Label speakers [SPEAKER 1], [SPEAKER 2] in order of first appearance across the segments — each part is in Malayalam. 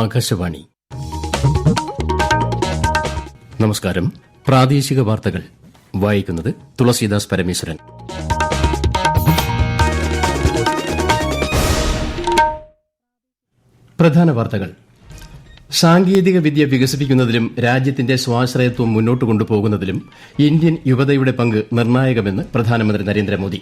[SPEAKER 1] ആകാശവാണി. നമസ്കാരം. പ്രാദേശിക വാർത്തകൾ വായിക്കുന്നത് തുളസീദാസ് പരമേശ്വരൻ. പ്രധാന വാർത്തകൾ. സാങ്കേതിക വിദ്യ വികസിപ്പിക്കുന്നതിലും രാജ്യത്തിന്റെ സ്വാശ്രയത്വം മുന്നോട്ട് കൊണ്ടുപോകുന്നതിലും ഇന്ത്യൻ യുവതയുടെ പങ്ക് നിർണായകമെന്ന് പ്രധാനമന്ത്രി നരേന്ദ്രമോദി.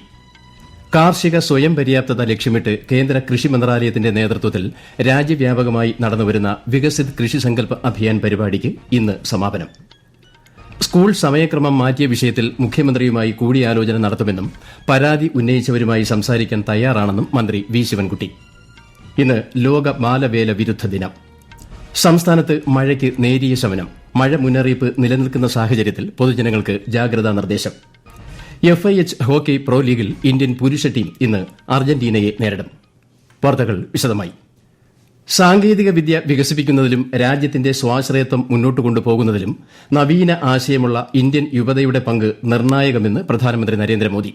[SPEAKER 1] കാർഷിക സ്വയം പര്യാപ്തത ലക്ഷ്യമിട്ട് കേന്ദ്ര കൃഷി മന്ത്രാലയത്തിന്റെ നേതൃത്വത്തിൽ രാജ്യവ്യാപകമായി നടന്നുവരുന്ന വികസിത് കൃഷി സങ്കല്പ് അഭിയാൻ പരിപാടിക്ക് ഇന്ന് സമാപനം. സ്കൂൾ സമയക്രമം മാറ്റിയ വിഷയത്തിൽ മുഖ്യമന്ത്രിയുമായി കൂടിയാലോചന നടത്തുമെന്നും പരാതി ഉന്നയിച്ചവരുമായി സംസാരിക്കാൻ തയ്യാറാണെന്നും മന്ത്രി വി ശിവൻകുട്ടി. ഇന്ന് ലോക ബാലവേല വിരുദ്ധ ദിനം. സംസ്ഥാനത്ത് മഴയ്ക്ക് നേരിയ ശമനം. മഴ മുന്നറിയിപ്പ് നിലനിൽക്കുന്ന സാഹചര്യത്തിൽ പൊതുജനങ്ങൾക്ക് ജാഗ്രതാ നിർദ്ദേശം. FIH ഹോക്കി പ്രോ ലീഗിൽ ഇന്ത്യൻ പുരുഷ ടീം ഇന്ന് അർജന്റീനയെ നേരിടും. വാർത്തകൾ വിശദമായി. സാങ്കേതിക വിദ്യ വികസിപ്പിക്കുന്നതിലും രാജ്യത്തിന്റെ സ്വാശ്രയത്വം മുന്നോട്ട് കൊണ്ടുപോകുന്നതിലും നവീന ആശയമുള്ള ഇന്ത്യൻ യുവതയുടെ പങ്ക് നിർണായകമെന്ന് പ്രധാനമന്ത്രി നരേന്ദ്രമോദി.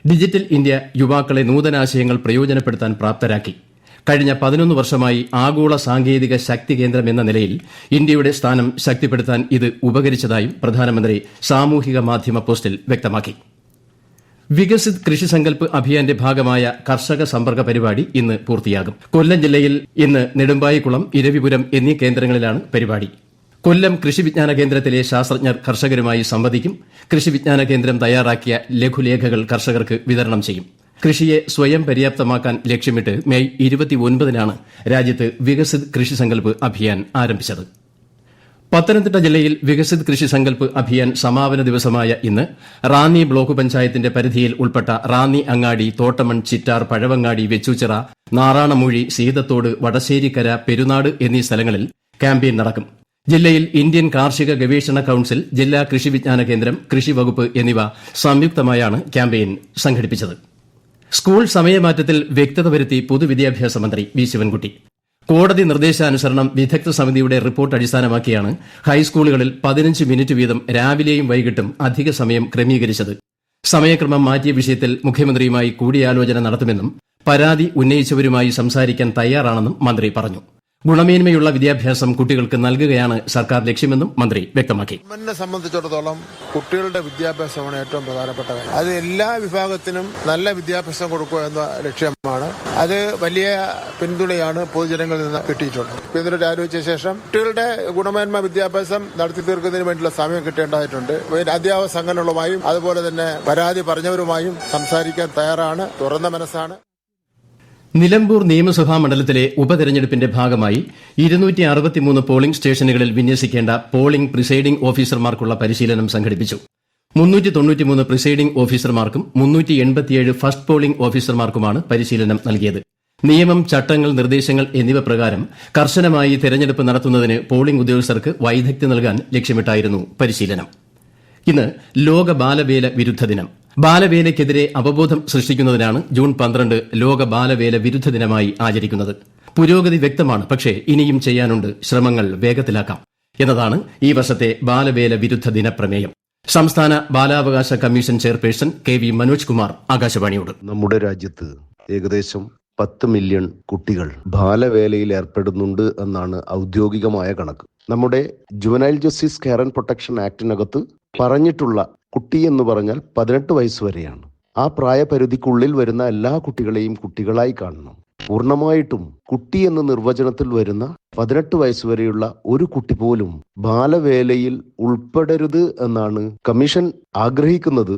[SPEAKER 1] ഡിജിറ്റൽ ഇന്ത്യ യുവാക്കളെ നൂതനാശയങ്ങൾ പ്രയോജനപ്പെടുത്താൻ പ്രാപ്തരാക്കി. കഴിഞ്ഞ 11 വർഷമായി ആഗോള സാങ്കേതിക ശക്തി കേന്ദ്രം എന്ന നിലയിൽ ഇന്ത്യയുടെ സ്ഥാനം ശക്തിപ്പെടുത്താൻ ഇത് ഉപകരിച്ചതായും പ്രധാനമന്ത്രി സാമൂഹിക മാധ്യമ പോസ്റ്റിൽ വ്യക്തമാക്കി. വികസിത് കൃഷി സങ്കല്പ് അഭിയാന്റെ ഭാഗമായ കർഷക സമ്പർക്ക പരിപാടി ഇന്ന് പൂർത്തിയാകും. കൊല്ലം ജില്ലയിൽ ഇന്ന് നെടുമ്പായിക്കുളം, ഇരവിപുരം എന്നീ കേന്ദ്രങ്ങളിലാണ് പരിപാടി. കൊല്ലം കൃഷി വിജ്ഞാന കേന്ദ്രത്തിലെ ശാസ്ത്രജ്ഞർ കർഷകരുമായി സംവദിക്കും. കൃഷി വിജ്ഞാന കേന്ദ്രം തയ്യാറാക്കിയ ലഘുലേഖകൾ കർഷകർക്ക് വിതരണം ചെയ്യും. കൃഷിയെ സ്വയം പര്യാപ്തമാക്കാൻ ലക്ഷ്യമിട്ട് മെയ് 29-നാണ് രാജ്യത്ത് വികസിത് കൃഷി സങ്കല്പ് അഭിയാൻ ആരംഭിച്ചത്. പത്തനംതിട്ട ജില്ലയിൽ വികസിത് കൃഷി സങ്കല്പ് അഭിയാൻ സമാപന ദിവസമായ ഇന്ന് റാന്നി ബ്ലോക്ക് പഞ്ചായത്തിന്റെ പരിധിയിൽ ഉൾപ്പെട്ട റാന്നി അങ്ങാടി, തോട്ടമൺ, ചിറ്റാർ, പഴവങ്ങാടി, വെച്ചൂച്ചിറ, നാറാണമൂഴി, സീതത്തോട്, വടശ്ശേരിക്കര, പെരുനാട് എന്നീ സ്ഥലങ്ങളിൽ ക്യാമ്പയിൻ നടക്കും. ജില്ലയിൽ ഇന്ത്യൻ കാർഷിക ഗവേഷണ കൌൺസിൽ, ജില്ലാ കൃഷി വിജ്ഞാന കേന്ദ്രം, കൃഷി വകുപ്പ് എന്നിവ സംയുക്തമായാണ് ക്യാമ്പയിൻ സംഘടിപ്പിച്ചത്. സ്കൂൾ സമയമാറ്റത്തിൽ വ്യക്തത വരുത്തി പൊതുവിദ്യാഭ്യാസ മന്ത്രി വി ശിവൻകുട്ടി. കോടതി നിർദ്ദേശാനുസരണം വിദഗ്ധ സമിതിയുടെ റിപ്പോർട്ട് അടിസ്ഥാനമാക്കിയാണ് ഹൈസ്കൂളുകളിൽ 15 മിനിറ്റ് വീതം രാവിലെയും വൈകിട്ടും അധിക സമയം ക്രമീകരിച്ചത്. സമയക്രമം മാറ്റിയ വിഷയത്തിൽ മുഖ്യമന്ത്രിയുമായി കൂടിയാലോചന നടത്തുമെന്നും പരാതി ഉന്നയിച്ചവരുമായി സംസാരിക്കാൻ തയ്യാറാണെന്നും മന്ത്രി പറഞ്ഞു. ഗുണമേന്മയുള്ള വിദ്യാഭ്യാസം കുട്ടികൾക്ക് നൽകുകയാണ് സർക്കാർ ലക്ഷ്യമെന്നും മന്ത്രി വ്യക്തമാക്കി.
[SPEAKER 2] എന്നെ സംബന്ധിച്ചിടത്തോളം കുട്ടികളുടെ വിദ്യാഭ്യാസമാണ് ഏറ്റവും പ്രധാനപ്പെട്ട കാര്യം. അത് എല്ലാ വിഭാഗത്തിനും നല്ല വിദ്യാഭ്യാസം കൊടുക്കുക എന്ന ലക്ഷ്യമാണ്. അത് വലിയ പിന്തുണയാണ് പൊതുജനങ്ങളിൽ നിന്ന് കിട്ടിയിട്ടുള്ളത്. പിന്തുണ ആലോചിച്ച ശേഷം കുട്ടികളുടെ ഗുണമേന്മ വിദ്യാഭ്യാസം നടത്തി തീർക്കുന്നതിന് വേണ്ടിയുള്ള സമയം കിട്ടേണ്ടതായിട്ടുണ്ട്. അധ്യാപക സംഘടനകളുമായും അതുപോലെ തന്നെ പരാതി പറഞ്ഞവരുമായും സംസാരിക്കാൻ തയ്യാറാണ്. തുറന്ന മനസ്സാണ്.
[SPEAKER 1] നിലമ്പൂർ നിയമസഭാ മണ്ഡലത്തിലെ ഉപതെരഞ്ഞെടുപ്പിന്റെ ഭാഗമായി 263 പോളിംഗ് സ്റ്റേഷനുകളിൽ വിന്യസിക്കേണ്ട പോളിംഗ് പ്രിസൈഡിംഗ് ഓഫീസർമാർക്കുള്ള പരിശീലനം സംഘടിപ്പിച്ചു. 393 പ്രിസൈഡിംഗ് ഓഫീസർമാർക്കും 387 ഫസ്റ്റ് പോളിംഗ് ഓഫീസർമാർക്കുമാണ് പരിശീലനം നൽകിയത്. നിയമം, ചട്ടങ്ങൾ, നിർദ്ദേശങ്ങൾ എന്നിവ പ്രകാരം കർശനമായി തെരഞ്ഞെടുപ്പ് നടത്തുന്നതിന് പോളിംഗ് ഉദ്യോഗസ്ഥർക്ക് വൈദഗ്ധ്യം നൽകാൻ ലക്ഷ്യമിട്ടായിരുന്നു പരിശീലനം. ഇന്ന് ലോക ബാലവേല വിരുദ്ധ ദിനം. ബാലവേലയ്ക്കെതിരെ അവബോധം സൃഷ്ടിക്കുന്നതിനാണ് ജൂൺ 12 ലോക ബാലവേല വിരുദ്ധ ദിനമായി ആചരിക്കുന്നത്. പുരോഗതി വ്യക്തമാണ്, പക്ഷേ ഇനിയും ചെയ്യാനുണ്ട്. ശ്രമങ്ങൾ വേഗത്തിലാക്കാം എന്നതാണ് ഈ വർഷത്തെ ബാലവേല വിരുദ്ധ ദിന പ്രമേയം. സംസ്ഥാന ബാലാവകാശ commission chairperson KV Manoj Kumar ആകാശവാണിയോട്.
[SPEAKER 3] നമ്മുടെ രാജ്യത്ത് ഏകദേശം 10 മില്യൺ കുട്ടികൾ ബാലവേലയിൽ ഏർപ്പെടുന്നുണ്ട് എന്നാണ് ഔദ്യോഗികമായ കണക്ക്. നമ്മുടെ juvenile justice care and protection ആക്ടിനകത്ത് പറഞ്ഞിട്ടുള്ള കുട്ടി എന്ന് പറഞ്ഞാൽ 18 വയസ്സ് വരെയാണ്. ആ പ്രായപരിധിക്കുള്ളിൽ വരുന്ന എല്ലാ കുട്ടികളെയും കുട്ടികളായി കാണണം. പൂർണ്ണമായിട്ടും കുട്ടി എന്ന നിർവചനത്തിൽ വരുന്ന 18 വയസ്സ് വരെയുള്ള ഒരു കുട്ടി പോലും ബാലവേലയിൽ ഉൾപ്പെടരുത് എന്നാണ് കമ്മീഷൻ ആഗ്രഹിക്കുന്നത്.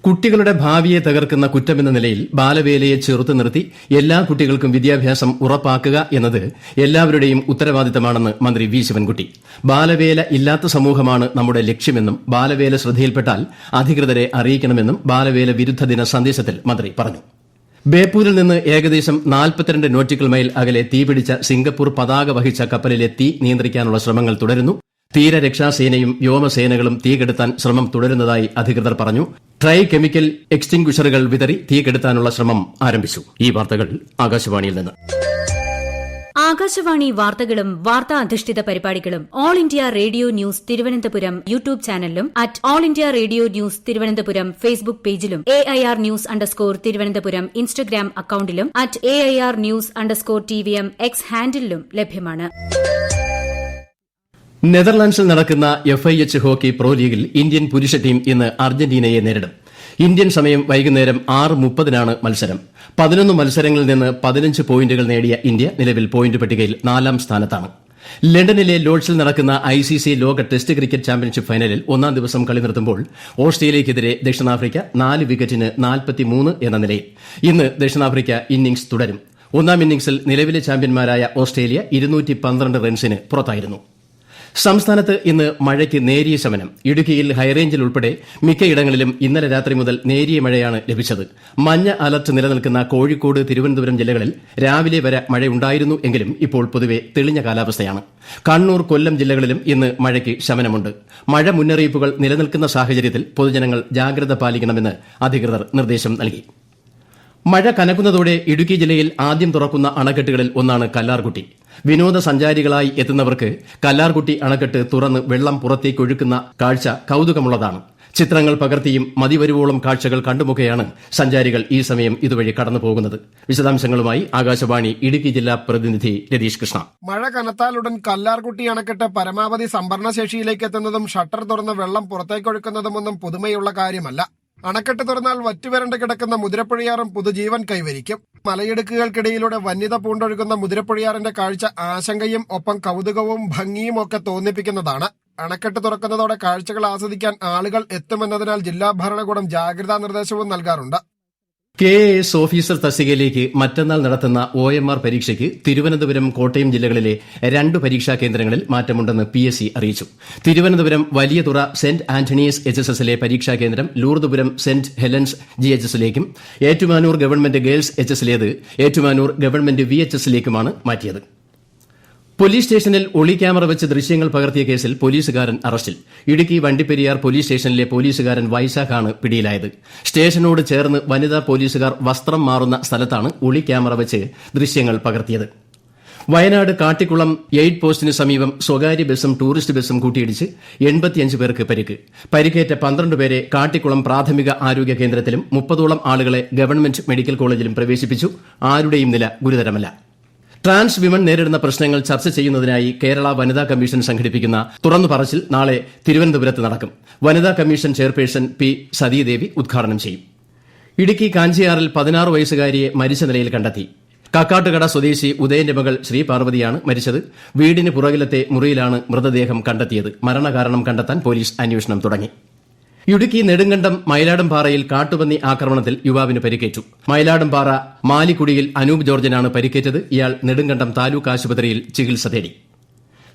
[SPEAKER 1] കുട്ടികളുടെ ഭാവിയെ തകർക്കുന്ന കുറ്റമെന്ന നിലയിൽ ബാലവേലയെ ചെറുത്തു നിർത്തി എല്ലാ കുട്ടികൾക്കും വിദ്യാഭ്യാസം ഉറപ്പാക്കുക എന്നത് എല്ലാവരുടെയും ഉത്തരവാദിത്തമാണെന്ന് മന്ത്രി വി ശിവൻകുട്ടി. ബാലവേല ഇല്ലാത്ത സമൂഹമാണ് നമ്മുടെ ലക്ഷ്യമെന്നും ബാലവേല ശ്രദ്ധയിൽപ്പെട്ടാൽ അധികൃതരെ അറിയിക്കണമെന്നും ബാലവേല വിരുദ്ധ ദിന സന്ദേശത്തിൽ മന്ത്രി പറഞ്ഞു. ബേപ്പൂരിൽ നിന്ന് ഏകദേശം 42 നോട്ടിക്കൽ മൈൽ അകലെ തീപിടിച്ച സിംഗപ്പൂർ പതാക വഹിച്ച കപ്പലിലെ തീ നിയന്ത്രിക്കാനുള്ള ശ്രമങ്ങൾ തുടരുന്നു. തീരരക്ഷാസേനയും വ്യോമസേനകളും തീകെടുത്താൻ ശ്രമം തുടരുന്നതായി അധികൃതർ പറഞ്ഞു. ട്രൈ കെമിക്കൽ എക്സ്റ്റിംഗ്വിഷറുകൾ വിതറി തീകെടുത്താനുള്ള ശ്രമം ആരംഭിച്ചു. ഈ വാർത്തകൾ ആകാശവാണിയിൽ നിന്ന്.
[SPEAKER 4] ആകാശവാണി വാർത്തകളും വാർത്താ അധിഷ്ഠിത പരിപാടികളും All India Radio News Thiruvananthapuram YouTube ചാനലിലും at All India Radio News Thiruvananthapuram Facebook പേജിലും AIR ന്യൂസ് തിരുവനന്തപുരം ഇൻസ്റ്റഗ്രാം അക്കൌണ്ടിലും at AIR news TVM X ഹാൻഡിലും ലഭ്യമാണ്.
[SPEAKER 1] നെതർലാൻഡ്സിൽ നടക്കുന്ന FIH ഹോക്കി പ്രോ ലീഗിൽ ഇന്ത്യൻ പുരുഷ ടീം ഇന്ന് അർജന്റീനയെ നേരിടും. ഇന്ത്യൻ സമയം വൈകുന്നേരം 6:30-നാണ് മത്സരം. 11 മത്സരങ്ങളിൽ നിന്ന് 15 പോയിന്റുകൾ നേടിയ ഇന്ത്യ നിലവിൽ പോയിന്റ് പട്ടികയിൽ 4ാം സ്ഥാനത്താണ്. ലണ്ടനിലെ ലോർഡ്സിൽ നടക്കുന്ന ICC ലോക ടെസ്റ്റ് ക്രിക്കറ്റ് ചാമ്പ്യൻഷിപ്പ് ഫൈനലിൽ ഒന്നാം ദിവസം കളി നിർത്തുമ്പോൾ ഓസ്ട്രേലിയയ്ക്കെതിരെ ദക്ഷിണാഫ്രിക്ക 4 വിക്കറ്റിന് 43 എന്ന നിലയിൽ. ഇന്ന് ദക്ഷിണാഫ്രിക്ക ഇന്നിംഗ്സ് തുടരും. ഒന്നാം ഇന്നിംഗ്സിൽ നിലവിലെ ചാമ്പ്യന്മാരായ ഓസ്ട്രേലിയ 212 റൺസിന് പുറത്തായിരുന്നു. സംസ്ഥാനത്ത് ഇന്ന് മഴയ്ക്ക് നേരിയ ശമനം. ഇടുക്കിയിൽ ഹൈറേഞ്ചിൽ ഉൾപ്പെടെ മിക്കയിടങ്ങളിലും ഇന്നലെ രാത്രി മുതൽ നേരിയ മഴയാണ് ലഭിച്ചത്. മഞ്ഞ അലർട്ട് നിലനിൽക്കുന്ന കോഴിക്കോട്, തിരുവനന്തപുരം ജില്ലകളിൽ രാവിലെ വരെ മഴയുണ്ടായിരുന്നു എങ്കിലും ഇപ്പോൾ പൊതുവെ തെളിഞ്ഞ കാലാവസ്ഥയാണ്. കണ്ണൂർ, കൊല്ലം ജില്ലകളിലും ഇന്ന് മഴയ്ക്ക് ശമനമുണ്ട്. മഴ മുന്നറിയിപ്പുകൾ നിലനിൽക്കുന്ന സാഹചര്യത്തിൽ പൊതുജനങ്ങൾ ജാഗ്രത പാലിക്കണമെന്ന് അധികൃതർ നിർദ്ദേശം നൽകി. മഴ കനക്കുന്നതോടെ ഇടുക്കി ജില്ലയിൽ ആദ്യം തുറക്കുന്ന അണക്കെട്ടുകളിൽ ഒന്നാണ് കല്ലാർകുട്ടി. വിനോദസഞ്ചാരികളായി എത്തുന്നവർക്ക് കല്ലാർകുട്ടി അണക്കെട്ട് തുറന്ന് വെള്ളം പുറത്തേക്കൊഴുക്കുന്ന കാഴ്ച കൌതുകമുള്ളതാണ്. ചിത്രങ്ങൾ പകർത്തിയും മതിവരുവോളം കാഴ്ചകൾ കണ്ടുമൊക്കെയാണ് സഞ്ചാരികൾ ഈ സമയം ഇതുവഴി കടന്നു പോകുന്നത്. വിശദാംശങ്ങളുമായി ആകാശവാണി ഇടുക്കി ജില്ലാ പ്രതിനിധി രതീഷ് കൃഷ്ണ.
[SPEAKER 5] മഴ കനത്താലുടൻ കല്ലാർകുട്ടി അണക്കെട്ട് പരമാവധി സംഭരണശേഷിയിലേക്ക് എത്തുന്നതും ഷട്ടർ തുറന്ന് വെള്ളം പുറത്തേക്കൊഴുക്കുന്നതുമൊന്നും പുതുമയുള്ള കാര്യമല്ല. അണക്കെട്ട് തുറന്നാൽ വറ്റുവരണ്ട് കിടക്കുന്ന മുതിരപ്പുഴയാറും പുതുജീവൻ കൈവരിക്കും. മലയിടുക്കുകൾക്കിടയിലൂടെ വന്യത പൂണ്ടൊഴുകുന്ന മുതിരപ്പുഴയാറിന്റെ കാഴ്ച ആശങ്കയും ഒപ്പം കൌതുകവും ഭംഗിയും ഒക്കെ തോന്നിപ്പിക്കുന്നതാണ്. അണക്കെട്ട് തുറക്കുന്നതോടെ കാഴ്ചകൾ ആസ്വദിക്കാൻ ആളുകൾ എത്തുമെന്നതിനാൽ ജില്ലാ ഭരണകൂടം ജാഗ്രതാ നിർദ്ദേശവും നൽകാറുണ്ട്.
[SPEAKER 1] KAS ഓഫീസർ തസ്തികയിലേക്ക് മറ്റന്നാൾ നടത്തുന്ന OMR പരീക്ഷയ്ക്ക് തിരുവനന്തപുരം, കോട്ടയം ജില്ലകളിലെ 2 പരീക്ഷാ കേന്ദ്രങ്ങളിൽ മാറ്റമുണ്ടെന്ന് PSC അറിയിച്ചു. തിരുവനന്തപുരം വലിയതുറ സെന്റ് ആന്റണീസ് HSSലെ പരീക്ഷാ കേന്ദ്രം ലൂർദുപുരം സെന്റ് ഹെലൻസ് GHSലേക്കും ഏറ്റുമാനൂർ ഗവൺമെന്റ് ഗേൾസ് HSലേത് ഏറ്റുമാനൂർ ഗവൺമെന്റ് VHSലേക്കുമാണ് മാറ്റിയത്. പോലീസ് സ്റ്റേഷനിൽ ഒളി ക്യാമറ വെച്ച് ദൃശ്യങ്ങൾ പകർത്തിയ കേസിൽ പോലീസുകാരൻ അറസ്റ്റിൽ. ഇടുക്കി വണ്ടിപ്പെരിയാർ പോലീസ് സ്റ്റേഷനിലെ പോലീസുകാരൻ വൈശാഖാണ് പിടിയിലായത്. സ്റ്റേഷനോട് ചേർന്ന് വനിതാ പോലീസുകാർ വസ്ത്രം മാറുന്ന സ്ഥലത്താണ് ഒളി ക്യാമറ വെച്ച് ദൃശ്യങ്ങൾ പകർത്തിയത്. വയനാട് കാട്ടിക്കുളം എയ്ഡ് പോസ്റ്റിന് സമീപം സ്വകാര്യ ബസും ടൂറിസ്റ്റ് ബസും കൂട്ടിയിടിച്ച് 85 പേർക്ക് പരിക്ക്. പരിക്കേറ്റ 12 പേരെ കാട്ടിക്കുളം പ്രാഥമിക ആരോഗ്യ കേന്ദ്രത്തിലും 30ഓളം ആളുകളെ ഗവൺമെന്റ് മെഡിക്കൽ കോളേജിലും പ്രവേശിപ്പിച്ചു. ആരുടെയും നില ഗുരുതരമല്ല. ട്രാൻസ് വിമൺ നേരിടുന്ന പ്രശ്നങ്ങൾ ചർച്ച ചെയ്യുന്നതിനായി കേരള വനിതാ കമ്മീഷൻ സംഘടിപ്പിക്കുന്ന തുറന്നു പറച്ചിൽ നാളെ തിരുവനന്തപുരത്ത് നടക്കും. വനിതാ കമ്മീഷൻ ചെയർപേഴ്സൺ P. സതീദേവി ഉദ്ഘാടനം ചെയ്യും. ഇടുക്കി കാഞ്ചിയാറിൽ 16 വയസ്സുകാരിയെ മരിച്ച നിലയിൽ കണ്ടെത്തി. കക്കാട്ടുകട സ്വദേശി ഉദയന്റെ മകൾ ശ്രീപാർവതിയാണ് മരിച്ചത്. വീടിന് പുറകിലത്തെ മുറിയിലാണ് മൃതദേഹം കണ്ടെത്തിയത്. മരണകാരണം കണ്ടെത്താൻ പോലീസ് അന്വേഷണം തുടങ്ങി. ഇടുക്കി നെടുങ്കണ്ടം മയിലാടുംപാറയിൽ കാട്ടുപന്നി ആക്രമണത്തിൽ യുവാവിന് പരിക്കേറ്റു. മയിലാടുംപാറ മാലിക്കുടിയിൽ അനൂപ് ജോർജിനാണ് പരിക്കേറ്റത്. ഇയാൾ നെടുങ്കണ്ടം താലൂക്ക് ആശുപത്രിയിൽ ചികിത്സ തേടി.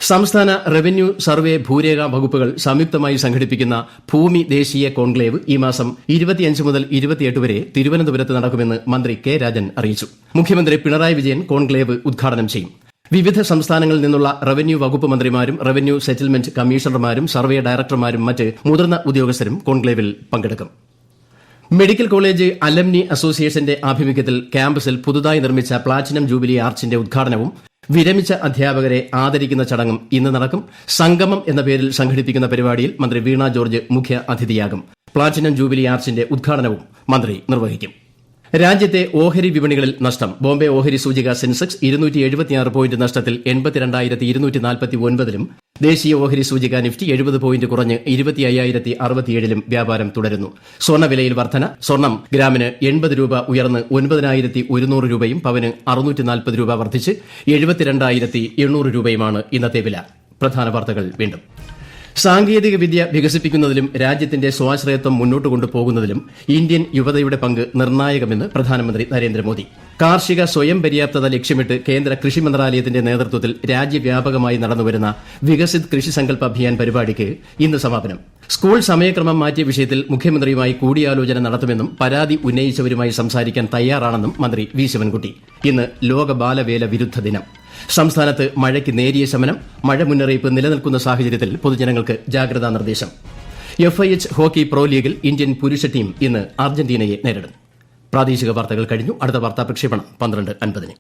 [SPEAKER 1] സംസ്ഥാന റവന്യൂ, സർവേ, ഭൂരേഖ വകുപ്പുകൾ സംയുക്തമായി സംഘടിപ്പിക്കുന്ന ഭൂമി ദേശീയ കോൺക്ലേവ് ഈ മാസം 25 മുതൽ 28 വരെ തിരുവനന്തപുരത്ത് നടക്കുമെന്ന് മന്ത്രി K. രാജൻ അറിയിച്ചു. മുഖ്യമന്ത്രി പിണറായി വിജയൻ കോൺക്ലേവ് ഉദ്ഘാടനം ചെയ്യും. വിവിധ സംസ്ഥാനങ്ങളിൽ നിന്നുള്ള റവന്യൂ വകുപ്പ് മന്ത്രിമാരും റവന്യൂ സെറ്റിൽമെന്റ് കമ്മീഷണർമാരും സർവേ ഡയറക്ടർമാരും മറ്റ് മുതിർന്ന ഉദ്യോഗസ്ഥരും കോൺക്ലേവിൽ പങ്കെടുക്കും. മെഡിക്കൽ കോളേജ് അലംനി അസോസിയേഷന്റെ ആഭിമുഖ്യത്തിൽ ക്യാമ്പസിൽ പുതുതായി നിർമ്മിച്ച പ്ലാറ്റിനം ജൂബിലി ആർച്ചിന്റെ ഉദ്ഘാടനവും വിരമിച്ച അധ്യാപകരെ ആദരിക്കുന്ന ചടങ്ങും ഇന്ന് നടക്കും. സംഗമം എന്ന പേരിൽ സംഘടിപ്പിക്കുന്ന പരിപാടിയിൽ മന്ത്രി വീണ ജോർജ് മുഖ്യ അതിഥിയാകും. പ്ലാറ്റിനം ജൂബിലി ആർച്ചിന്റെ ഉദ്ഘാടനവും മന്ത്രി നിർവഹിക്കും. രാജ്യത്തെ ഓഹരി വിപണികളിൽ നഷ്ടം. ബോംബെ ഓഹരി സൂചിക സെൻസെക്സ് 276 പോയിന്റ് നഷ്ടത്തിൽ 82,249-ലും ദേശീയ ഓഹരി സൂചിക നിഫ്റ്റി 70 പോയിന്റ് കുറഞ്ഞ് 25,067-ലും വ്യാപാരം തുടരുന്നു. സ്വർണ്ണവിലയിൽ വർധന. സ്വർണ്ണം ഗ്രാമിന് 80 രൂപ ഉയർന്ന് 9,100 രൂപയും പവന് 640 രൂപ വർദ്ധിച്ച് 72,800 രൂപയുമാണ് ഇന്നത്തെ വില. പ്രധാന വാർത്തകൾ വീണ്ടും. സാങ്കേതിക വിദ്യ വികസിപ്പിക്കുന്നതിലും രാജ്യത്തിന്റെ സ്വാശ്രയത്വം മുന്നോട്ട് കൊണ്ടുപോകുന്നതിലും ഇന്ത്യൻ യുവതയുടെ പങ്ക് നിർണായകമെന്ന് പ്രധാനമന്ത്രി നരേന്ദ്രമോദി. കാർഷിക സ്വയം പര്യാപ്തത ലക്ഷ്യമിട്ട് കേന്ദ്ര കൃഷി മന്ത്രാലയത്തിന്റെ നേതൃത്വത്തിൽ രാജ്യവ്യാപകമായി നടന്നുവരുന്ന വികസിത് കൃഷി സങ്കല്പ് അഭിയാൻ പരിപാടിക്ക് ഇന്ന് സമാപനം. സ്കൂൾ സമയക്രമം മാറ്റിയ വിഷയത്തിൽ മുഖ്യമന്ത്രിയുമായി കൂടിയാലോചന നടത്തുമെന്നും പരാതി ഉന്നയിച്ചവരുമായി സംസാരിക്കാൻ തയ്യാറാണെന്നും മന്ത്രി വി. ശിവൻകുട്ടി. ഇന്ന് ലോക ബാലവേല വിരുദ്ധ ദിനം. സംസ്ഥാനത്ത് മഴയ്ക്ക് നേരിയ ശമനം. മഴ മുന്നറിയിപ്പ് നിലനിൽക്കുന്ന സാഹചര്യത്തിൽ പൊതുജനങ്ങൾക്ക് ജാഗ്രതാ നിർദ്ദേശം. FIH ഹോക്കി പ്രോ ലീഗിൽ ഇന്ത്യൻ പുരുഷ ടീം ഇന്ന് അർജന്റീനയെ നേരിടും. പ്രാദേശിക വാർത്തകൾ കഴിഞ്ഞു. അടുത്ത വാർത്താ പ്രക്ഷേപണം 12:50.